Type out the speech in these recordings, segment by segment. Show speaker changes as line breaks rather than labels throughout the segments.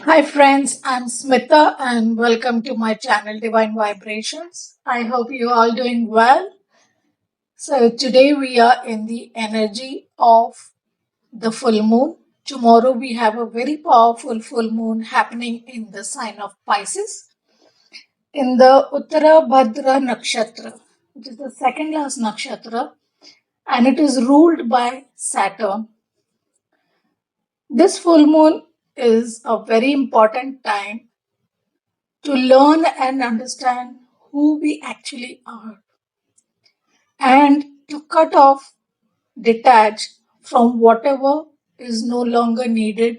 Hi friends, I'm Smita and welcome to my channel Divine Vibrations. I hope you all doing well. So today we are in the energy of the full moon. Tomorrow we have a very powerful full moon happening in the sign of Pisces in the Uttara Bhadra Nakshatra, which is the second last nakshatra, and it is ruled by Saturn. This full moon is a very important time to learn and understand who we actually are and to cut off, detach from whatever is no longer needed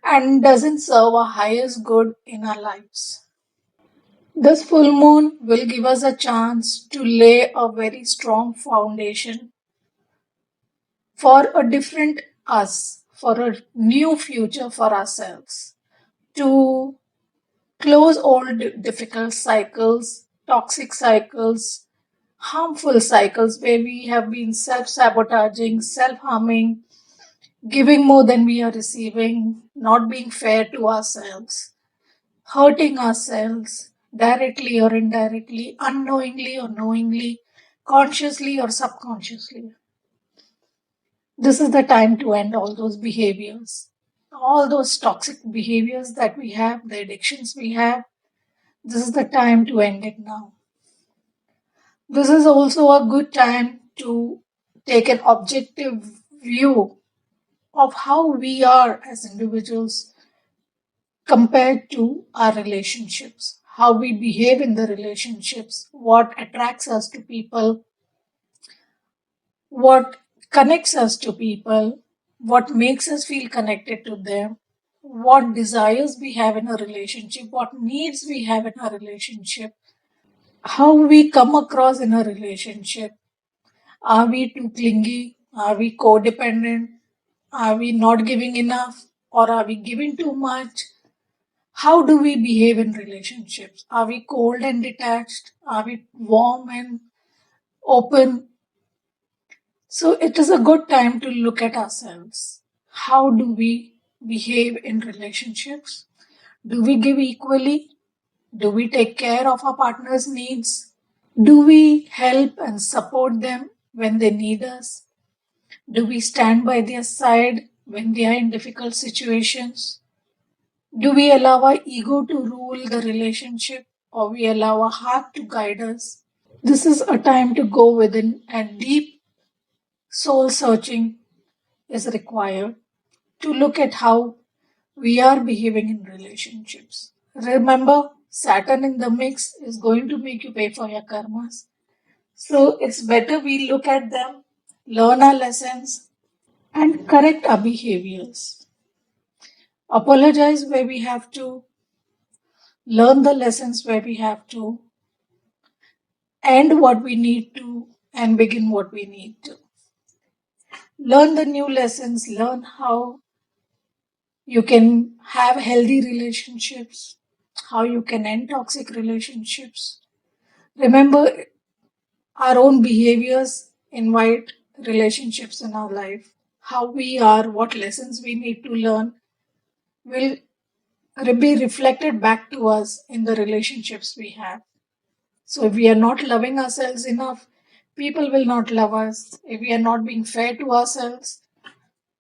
and doesn't serve our highest good in our lives. This full moon will give us a chance to lay a very strong foundation for a different us, for a new future for ourselves, to close old difficult cycles, toxic cycles, harmful cycles where we have been self sabotaging, self harming, giving more than we are receiving, not being fair to ourselves, hurting ourselves directly or indirectly, unknowingly or knowingly, consciously or subconsciously. This is the time to end all those behaviors, all those toxic behaviors that we have, the addictions we have. This is the time to end it now. This is also a good time to take an objective view of how we are as individuals compared to our relationships, how we behave in the relationships, what attracts us to people, what connects us to people, what makes us feel connected to them, what desires we have in a relationship, what needs we have in a relationship, how we come across in a relationship. Are we too clingy? Are we codependent? Are we not giving enough? Or are we giving too much? How do we behave in relationships? Are we cold and detached? Are we warm and open? So it is a good time to look at ourselves. How do we behave in relationships? Do we give equally? Do we take care of our partner's needs? Do we help and support them when they need us? Do we stand by their side when they are in difficult situations? Do we allow our ego to rule the relationship or we allow our heart to guide us? This is a time to go within and deep soul searching is required to look at how we are behaving in relationships. Remember, Saturn in the mix is going to make you pay for your karmas. So it's better we look at them, learn our lessons, and correct our behaviors. Apologize where we have to, learn the lessons where we have to, end what we need to, and begin what we need to. Learn the new lessons, learn how you can have healthy relationships, how you can end toxic relationships. Remember, our own behaviors invite relationships in our life. How we are, what lessons we need to learn will be reflected back to us in the relationships we have. So if we are not loving ourselves enough, people will not love us. If we are not being fair to ourselves,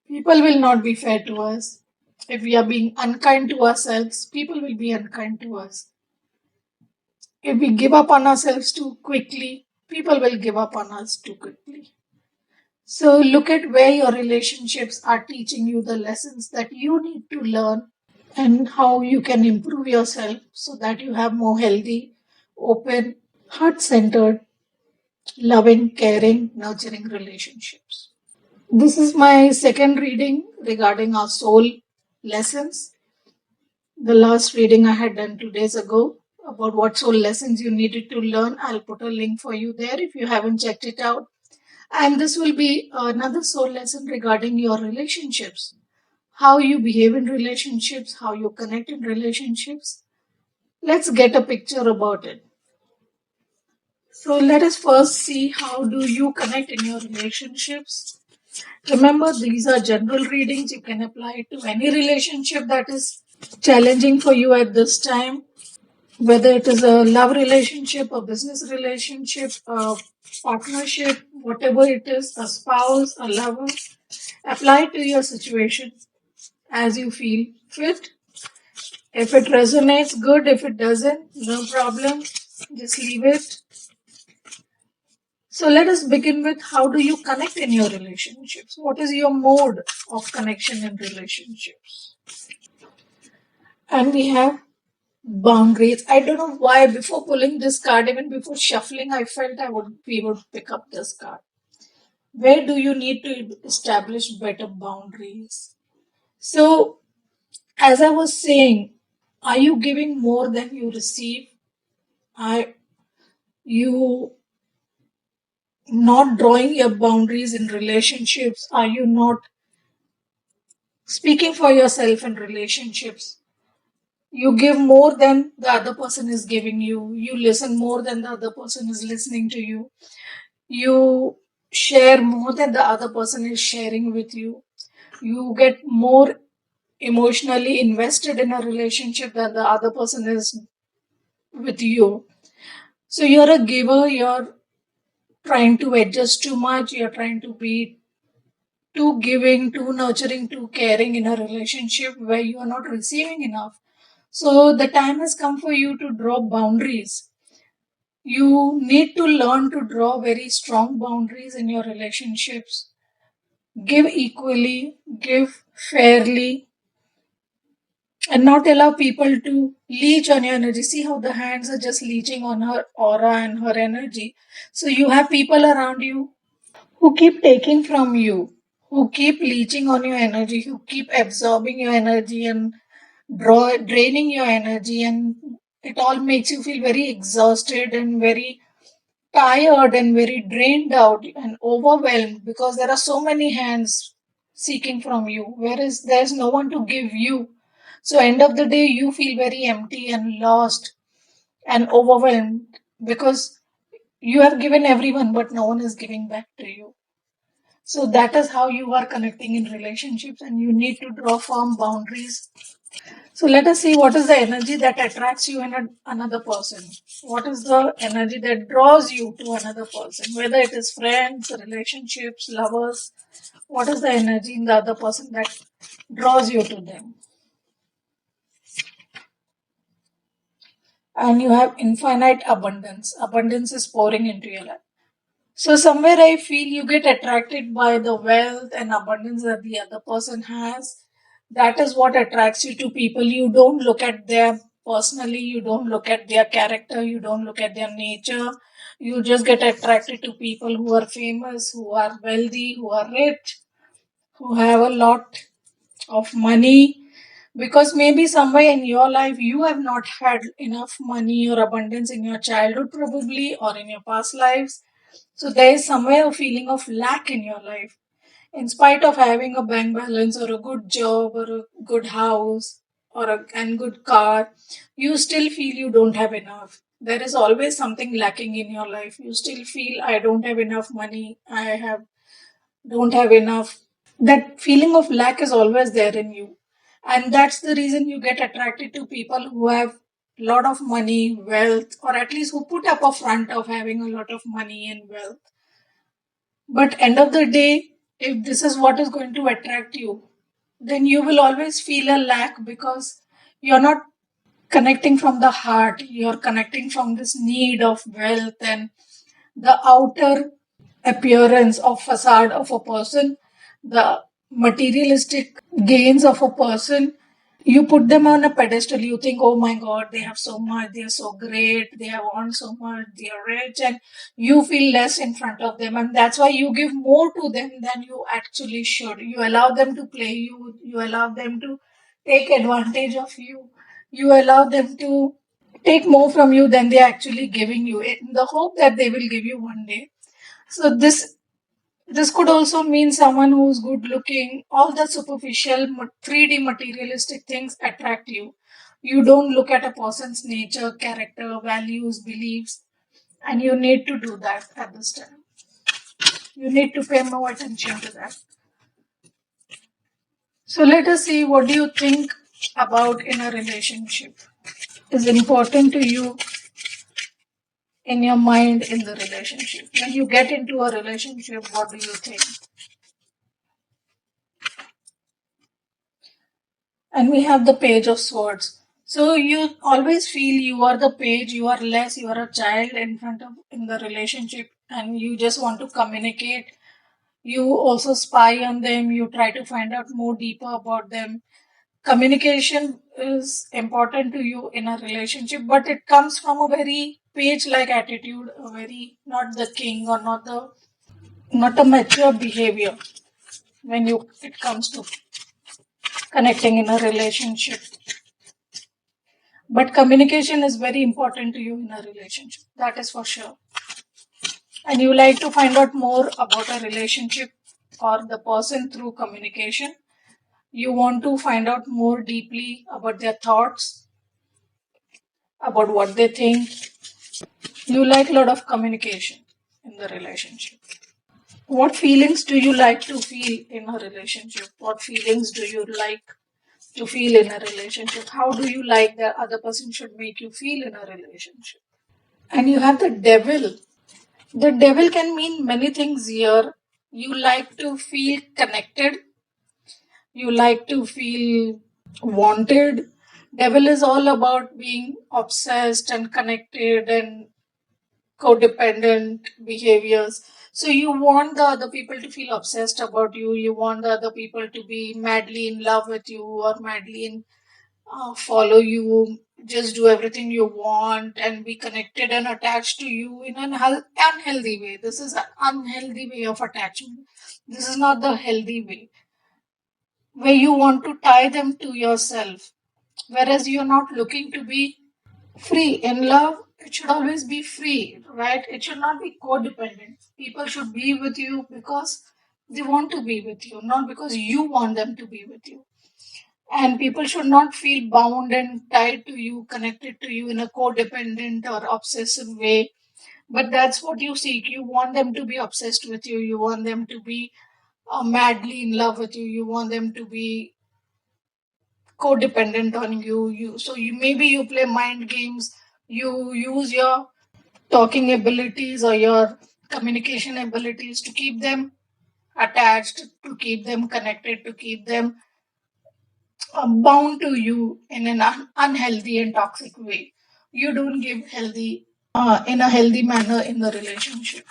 people will not be fair to us. If we are being unkind to ourselves, people will be unkind to us. If we give up on ourselves too quickly, people will give up on us too quickly. So look at where your relationships are teaching you the lessons that you need to learn and how you can improve yourself so that you have more healthy, open, heart centered, loving, caring, nurturing relationships. This is my second reading regarding our soul lessons. The last reading I had done 2 days ago about what soul lessons you needed to learn. I'll put a link for you there if you haven't checked it out. And this will be another soul lesson regarding your relationships, how you behave in relationships, how you connect in relationships. Let's get a picture about it. So let us first see how do you connect in your relationships. Remember, these are general readings. You can apply it to any relationship that is challenging for you at this time, whether it is a love relationship, a business relationship, a partnership, whatever it is, a spouse, a lover, apply it to your situation as you feel fit. If it resonates, good. If it doesn't, no problem. Just leave it. So let us begin with how do you connect in your relationships? What is your mode of connection in relationships? And we have boundaries. I don't know why before pulling this card, even before shuffling, I felt I would we would pick up this card. Where do you need to establish better boundaries? So as I was saying, are you giving more than you receive? Are you not drawing your boundaries in relationships? Are you not speaking for yourself in relationships? You give more than the other person is giving you. You listen more than the other person is listening to you. You share more than the other person is sharing with you. You get more emotionally invested in a relationship than the other person is with you. So you're a giver, you're trying to adjust too much, you're trying to be too giving, too nurturing, too caring in a relationship where you are not receiving enough. So the time has come for you to draw boundaries. You need to learn to draw very strong boundaries in your relationships. Give equally, give fairly, and not allow people to leech on your energy. See how the hands are just leeching on her aura and her energy. So you have people around you who keep taking from you, who keep leeching on your energy, who keep absorbing your energy and draining your energy, and it all makes you feel very exhausted and very tired and very drained out and overwhelmed because there are so many hands seeking from you, whereas there's no one to give you. So end of the day you feel very empty and lost and overwhelmed because you have given everyone but no one is giving back to you. So that is how you are connecting in relationships, and you need to draw firm boundaries. So let us see what is the energy that attracts you in another person. What is the energy that draws you to another person, whether it is friends, relationships, lovers. What is the energy in the other person that draws you to them? And you have infinite abundance. Abundance is pouring into your life. So somewhere I feel you get attracted by the wealth and abundance that the other person has. That is what attracts you to people. You don't look at them personally, you don't look at their character, you don't look at their nature. You just get attracted to people who are famous, who are wealthy, who are rich, who have a lot of money. Because maybe somewhere in your life you have not had enough money or abundance in your childhood, probably, or in your past lives, so there is somewhere a feeling of lack in your life. In spite of having a bank balance or a good job or a good house or a and good car, you still feel you don't have enough. There is always something lacking in your life. You still feel I don't have enough money. I have don't have enough. That feeling of lack is always there in you. And that's the reason you get attracted to people who have lot of money, wealth, or at least who put up a front of having a lot of money and wealth. But end of the day, if this is what is going to attract you, then you will always feel a lack because you're not connecting from the heart. You're connecting from this need of wealth and the outer appearance of facade of a person, the materialistic gains of a person. You put them on a pedestal. You think, oh my god, they have so much, they're so great, they have won so much, they're rich, and you feel less in front of them, and that's why you give more to them than you actually should. You allow them to play you, you allow them to take advantage of you, you allow them to take more from you than they're actually giving you in the hope that they will give you one day. So this could also mean someone who's good looking. All the superficial 3D materialistic things attract you. You don't look at a person's nature, character, values, beliefs, and you need to do that at this time. You need to pay more attention to that. So let us see, what do you think? about in a relationship is important to you in your mind in the relationship? When you get into a relationship, what do you think? And we have the page of swords. So you always feel you are the page, you are less, you are a child in front of in the relationship, and you just want to communicate. You also spy on them, you try to find out more deeper about them. Communication is important to you in a relationship, but it comes from a very page like attitude, a very not the king or not a mature behavior when you it comes to connecting in a relationship. But communication is very important to you in a relationship, that is for sure. And you like to find out more about a relationship or the person through communication. You want to find out more deeply about their thoughts, about what they think. You like a lot of communication in the relationship. What feelings do you like to feel in a relationship? What feelings do you like to feel in a relationship? How do you like the other person should make you feel in a relationship? And you have the devil. The devil can mean many things here. You like to feel connected. You like to feel wanted. Devil is all about being obsessed and connected and codependent behaviors. So you want the other people to feel obsessed about you. You want the other people to be madly in love with you or madly in follow you, just do everything you want and be connected and attached to you in an unhealthy way. This is an unhealthy way of attachment. This is not the healthy way, where you want to tie them to yourself, whereas you're not looking to be free. In love, it should always be free, right? It should not be codependent. People should be with you because they want to be with you, not because you want them to be with you. And people should not feel bound and tied to you, connected to you in a codependent or obsessive way. But that's what you seek. You want them to be obsessed with you. You want them to be madly in love with you. You want them to be codependent on you. You maybe you play mind games. You use your talking abilities or your communication abilities to keep them attached, to keep them connected, to keep them bound to you in an unhealthy and toxic way. You don't give healthy in a healthy manner in the relationship.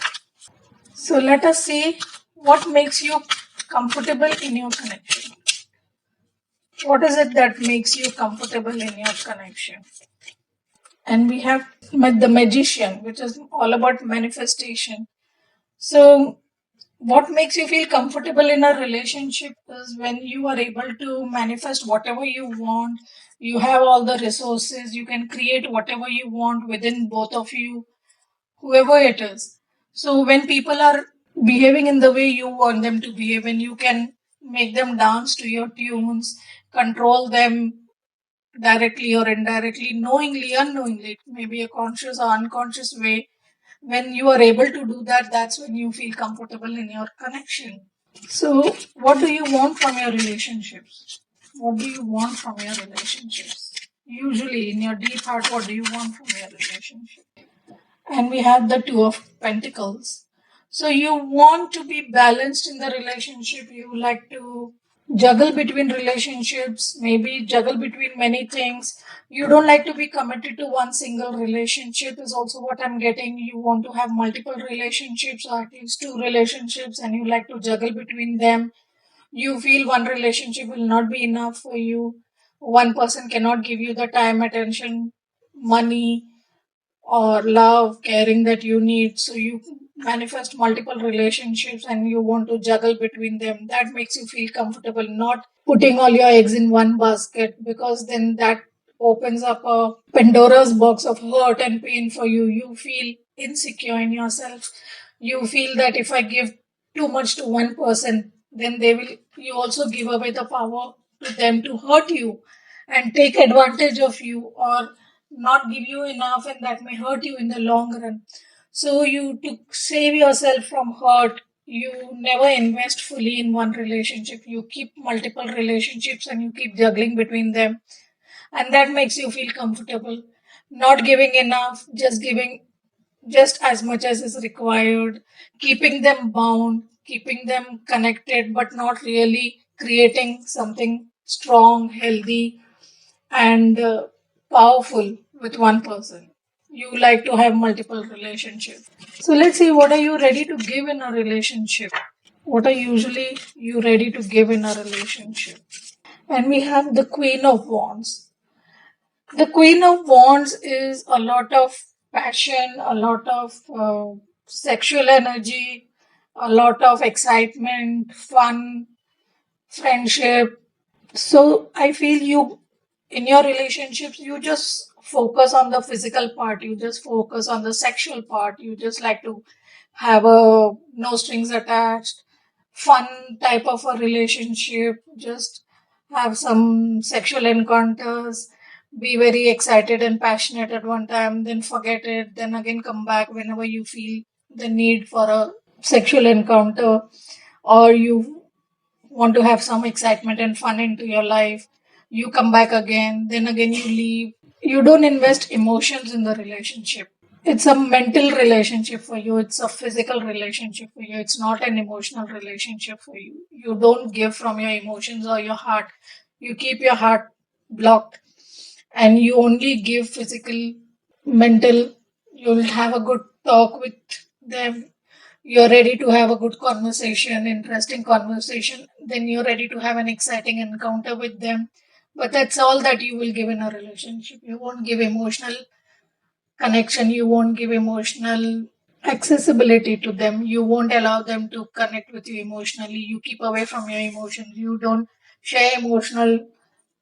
So let us see what makes you comfortable in your connection. What is it that makes you comfortable in your connection? And we have met the magician, which is all about manifestation. So what makes you feel comfortable in a relationship is when you are able to manifest whatever you want. You have all the resources, you can create whatever you want within both of you, whoever it is. So when people are behaving in the way you want them to behave, when you can make them dance to your tunes, control them directly or indirectly, knowingly, unknowingly, it may be a conscious or unconscious way. When you are able to do that, that's when you feel comfortable in your connection. So, what do you want from your relationships? What do you want from your relationships? Usually, in your deep heart, what do you want from your relationship? And we have the Two of Pentacles. So, you want to be balanced in the relationship. You like to juggle between relationships, maybe juggle between many things. You don't like to be committed to one single relationship, is also what I'm getting. You want to have multiple relationships or at least two relationships, and you like to juggle between them. You feel one relationship will not be enough for you. One person cannot give you the time, attention, money, or love, caring that you need. So you manifest multiple relationships and you want to juggle between them. That makes you feel comfortable, not putting all your eggs in one basket, because then that opens up a Pandora's box of hurt and pain for you. You feel insecure in yourself. You feel that if I give too much to one person, then you also give away the power to them to hurt you and take advantage of you or not give you enough, and that may hurt you in the long run. So you to save yourself from hurt, You never invest fully in one relationship. You keep multiple relationships and you keep juggling between them. And that makes you feel comfortable. Not giving enough, just giving just as much as is required, keeping them bound, keeping them connected, but not really creating something strong, healthy, and powerful with one person. You like to have multiple relationships. So let's see, what are you ready to give in a relationship? What are usually you ready to give in a relationship? And we have the Queen of Wands. The Queen of Wands is a lot of passion, a lot of sexual energy, a lot of excitement, fun, friendship. So I feel you in your relationships, you just focus on the physical part, you just focus on the sexual part, you just like to have a no strings attached, fun type of a relationship, just have some sexual encounters, be very excited and passionate at one time, then forget it, then again come back whenever you feel the need for a sexual encounter, or you want to have some excitement and fun into your life. You come back again, then again you leave. You don't invest emotions in the relationship. It's a mental relationship for you, it's a physical relationship for you, it's not an emotional relationship for you. You don't give from your emotions or your heart. You keep your heart blocked and you only give physical, mental. You'll have a good talk with them, you're ready to have a good conversation, interesting conversation, then you're ready to have an exciting encounter with them. But that's all that you will give in a relationship. You won't give emotional connection, you won't give emotional accessibility to them, you won't allow them to connect with you emotionally. You keep away from your emotions, you don't share emotional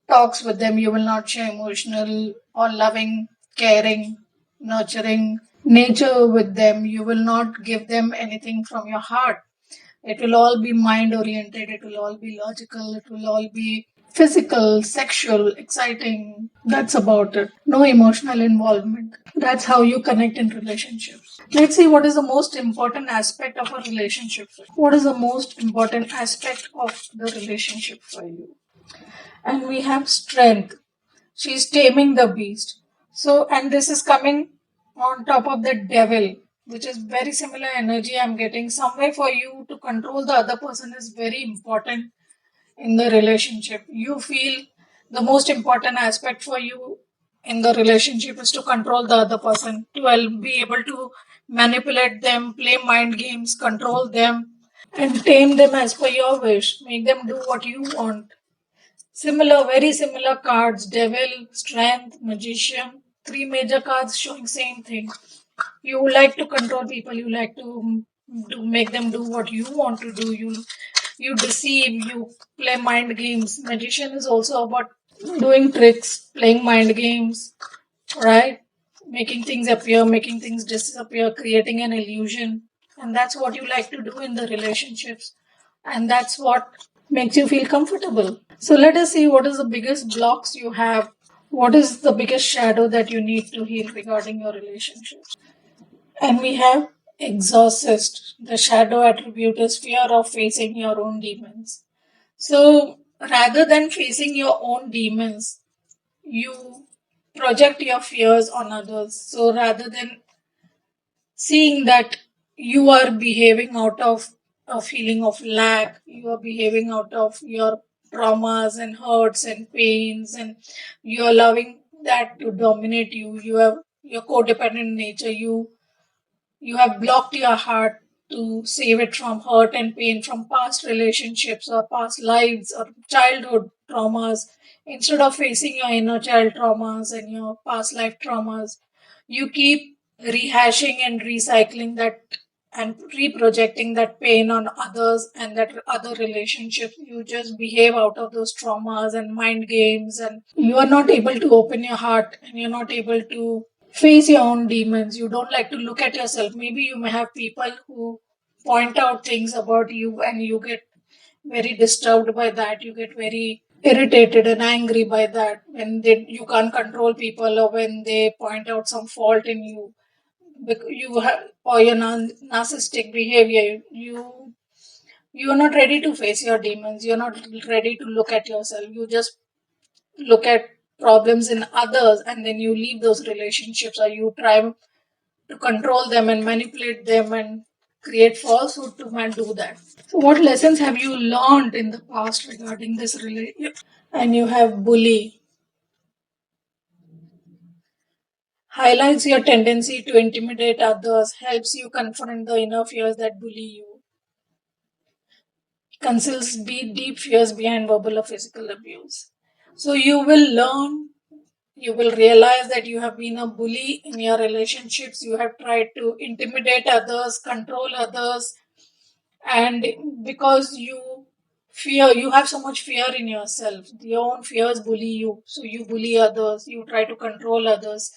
talks with them, you will not share emotional or loving, caring, nurturing nature with them. You will not give them anything from your heart. It will all be mind oriented, it will all be logical, it will all be physical, sexual, exciting. That's about it. No emotional involvement. That's how you connect in relationships. Let's see, what is the most important aspect of a relationship for you. What is the most important aspect of the relationship for you? And we have strength. She's taming the beast. So, and this is coming on top of the devil, which is very similar energy I'm getting. Some way for you to control the other person is very important in the relationship. You feel the most important aspect for you in the relationship is to control the other person, to be able to manipulate them, play mind games, control them, and tame them as per your wish. Make them do what you want. Similar, very similar cards: Devil, Strength, Magician. Three major cards showing same thing. You like to control people. You like to make them do what you want to do. You deceive. You play mind games. Magician is also about doing tricks, playing mind games, right? Making things appear, making things disappear, creating an illusion. And that's what you like to do in the relationships. And that's what makes you feel comfortable. So let us see, what is the biggest blocks you have. What is the biggest shadow that you need to heal regarding your relationships? And we have exorcist. The shadow attribute is fear of facing your own demons. So rather than facing your own demons, you project your fears on others. So rather than seeing that you are behaving out of a feeling of lack, you are behaving out of your traumas and hurts and pains, and you are allowing that to dominate you. You have your codependent nature. You have blocked your heart to save it from hurt and pain from past relationships or past lives or childhood traumas. Instead of facing your inner child traumas and your past life traumas, you keep rehashing and recycling that and reprojecting that pain on others and that other relationships. You just behave out of those traumas and mind games, and you are not able to open your heart and you're not able to face your own demons. You don't like to look at yourself. Maybe you may have people who point out things about you and you get very disturbed by that. You get very irritated and angry by that when you can't control people or when they point out some fault in you. You have, or your narcissistic behavior. You you're not ready to face your demons. You're not ready to look at yourself. You just look at problems in others and then you leave those relationships, or you try to control them and manipulate them and create falsehood to do that. So, what lessons have you learned in the past regarding this relationship? And you have bully highlights your tendency to intimidate others, helps you confront the inner fears that bully you, conceals deep fears behind verbal or physical abuse. So you will learn, you will realize that you have been a bully in your relationships. You have tried to intimidate others, control others, and because you have so much fear in yourself, your own fears bully you, so you bully others, you try to control others.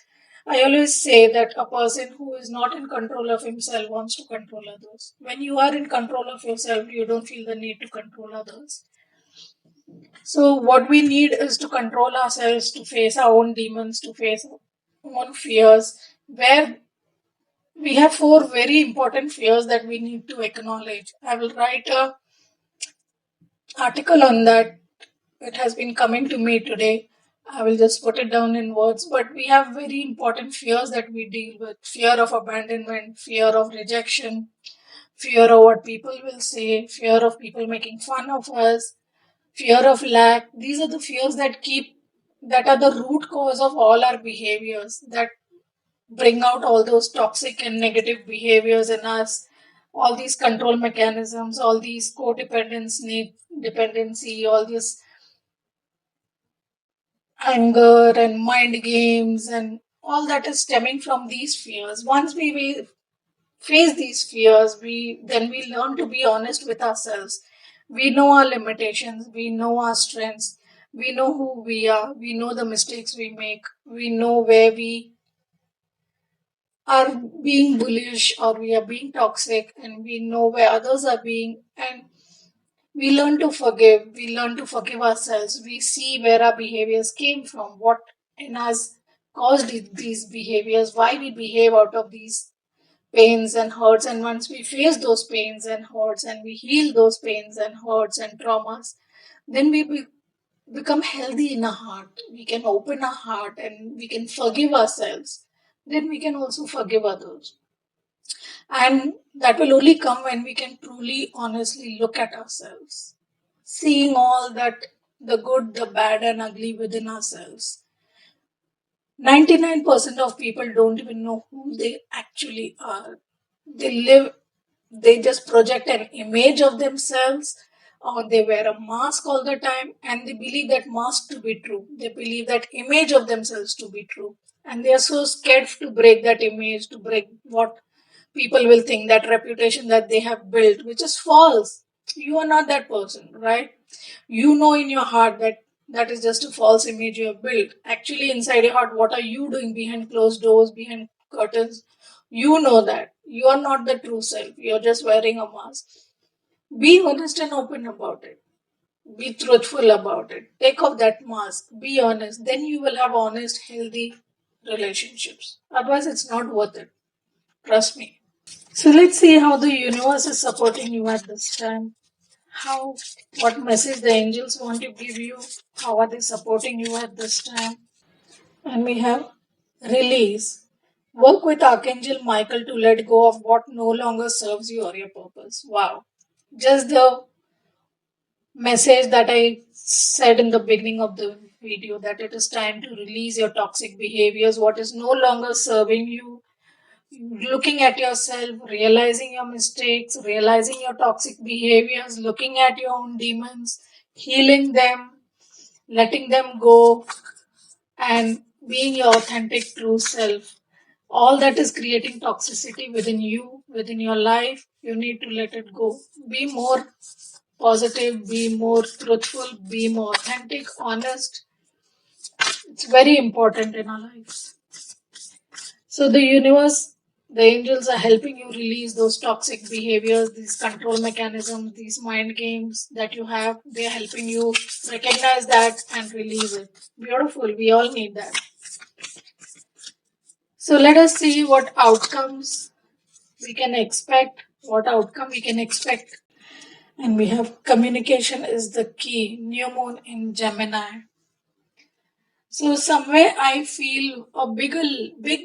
I always say that a person who is not in control of himself wants to control others. When you are in control of yourself, you don't feel the need to control others. So what we need is to control ourselves, to face our own demons, to face our own fears, where we have four very important fears that we need to acknowledge. I will write a article on that. It has been coming to me today. I will just put it down in words. But we have very important fears that we deal with: fear of abandonment, fear of rejection, fear of what people will say, fear of people making fun of us, fear of lack. These are the fears that are the root cause of all our behaviors, that bring out all those toxic and negative behaviors in us, all these control mechanisms, all these codependency, dependency, all this anger and mind games, and all that is stemming from these fears. Once we face these fears, we learn to be honest with ourselves. We know our limitations, we know our strengths, we know who we are, we know the mistakes we make, we know where we are being bullish or we are being toxic, and we know where others are being, and we learn to forgive. We learn to forgive ourselves. We see where our behaviors came from, what in us caused these behaviors, why we behave out of these pains and hurts. And once we face those pains and hurts and we heal those pains and hurts and traumas, then become healthy in our heart. We can open our heart and we can forgive ourselves. Then we can also forgive others. And that will only come when we can truly, honestly look at ourselves, seeing all that, the good, the bad, and ugly within ourselves. 99% of people don't even know who they actually are. They just project an image of themselves, or they wear a mask all the time, and they believe that mask to be true. They believe that image of themselves to be true. And they are so scared to break that image, to break what people will think, that reputation that they have built, which is false. You are not that person, right? You know in your heart that that is just a false image you have built. Actually, inside your heart, what are you doing behind closed doors, behind curtains? You know that. You are not the true self. You're just wearing a mask. Be honest and open about it. Be truthful about it. Take off that mask. Be honest. Then you will have honest, healthy relationships. Otherwise, it's not worth it. Trust me. So let's see how the universe is supporting you at this time. How, what message the angels want to give you? How are they supporting you at this time? And we have release. Work with Archangel Michael to let go of what no longer serves you or your purpose. Wow. Just the message that I said in the beginning of the video, that it is time to release your toxic behaviors, what is no longer serving you, looking at yourself, realizing your mistakes, realizing your toxic behaviors, looking at your own demons, healing them, letting them go, and being your authentic true self. All that is creating toxicity within you, within your life, you need to let it go. Be more positive, be more truthful, be more authentic, honest. It's very important in our lives. So the universe, the angels are helping you release those toxic behaviors, these control mechanisms, these mind games that you have. They are helping you recognize that and release it. Beautiful. We all need that. So let us see what outcomes we can expect, what outcome we can expect. And we have communication is the key, new moon in Gemini. So somewhere I feel a big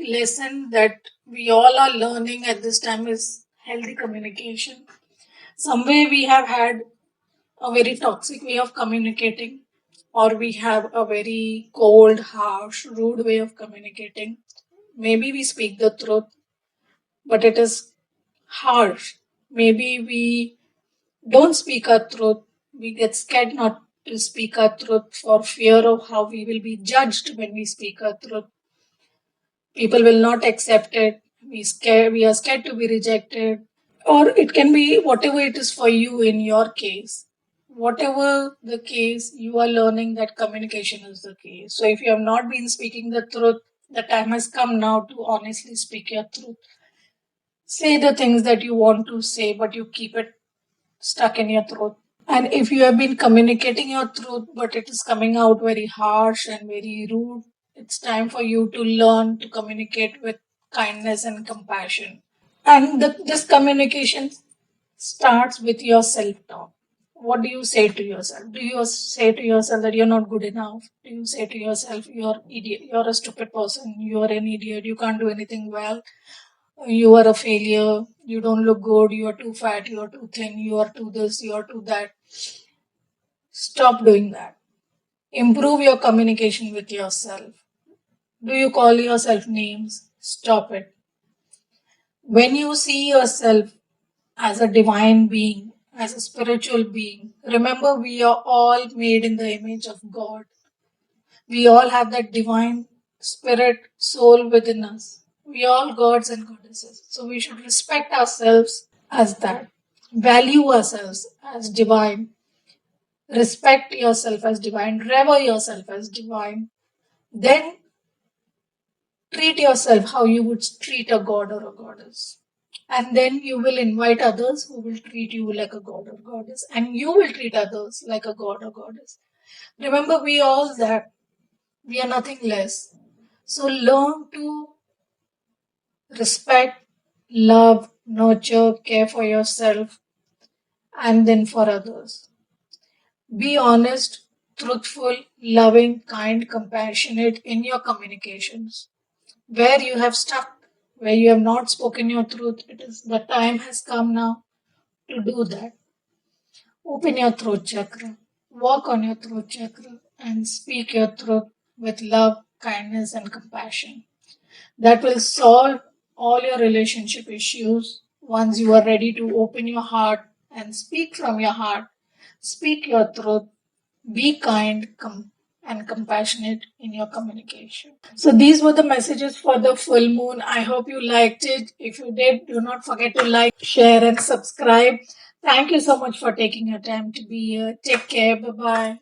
lesson that we all are learning at this time is healthy communication. Somewhere we have had a very toxic way of communicating, or we have a very cold, harsh, rude way of communicating. Maybe we speak the truth, but it is harsh. Maybe we don't speak our truth. We get scared not to speak our truth for fear of how we will be judged when we speak our truth. People will not accept it. We are scared to be rejected. Or it can be whatever it is for you in your case. Whatever the case, you are learning that communication is the key. So if you have not been speaking the truth, the time has come now to honestly speak your truth. Say the things that you want to say, but you keep it stuck in your throat. And if you have been communicating your truth, but it is coming out very harsh and very rude, it's time for you to learn to communicate with kindness and compassion. And this communication starts with your self talk. What do you say to yourself? Do you say to yourself that you're not good enough? Do you say to yourself you're idiot, you're a stupid person, you're an idiot, you can't do anything well, you are a failure, you don't look good, you are too fat, you are too thin, you are too this, you are too that? Stop doing that. Improve your communication with yourself. Do you call yourself names? Stop it. When you see yourself as a divine being, as a spiritual being, remember we are all made in the image of God. We all have that divine spirit, soul within us. We are all gods and goddesses. So we should respect ourselves as that. Value ourselves as divine. Respect yourself as divine. Revere yourself as divine. Then treat yourself how you would treat a god or a goddess. And then you will invite others who will treat you like a god or goddess. And you will treat others like a god or goddess. Remember, we all that. We are nothing less. So learn to respect, love, nurture, care for yourself and then for others. Be honest, truthful, loving, kind, compassionate in your communications. Where you have stuck, where you have not spoken your truth, it is the time has come now to do that. Open your throat chakra, walk on your throat chakra, and speak your truth with love, kindness, and compassion. That will solve all your relationship issues once you are ready to open your heart and speak from your heart. Speak your truth. Be kind and compassionate in your communication. So, these were the messages for the full moon. I hope you liked it. If you did, do not forget to like, share, and subscribe. Thank you so much for taking your time to be here. Take care. Bye bye.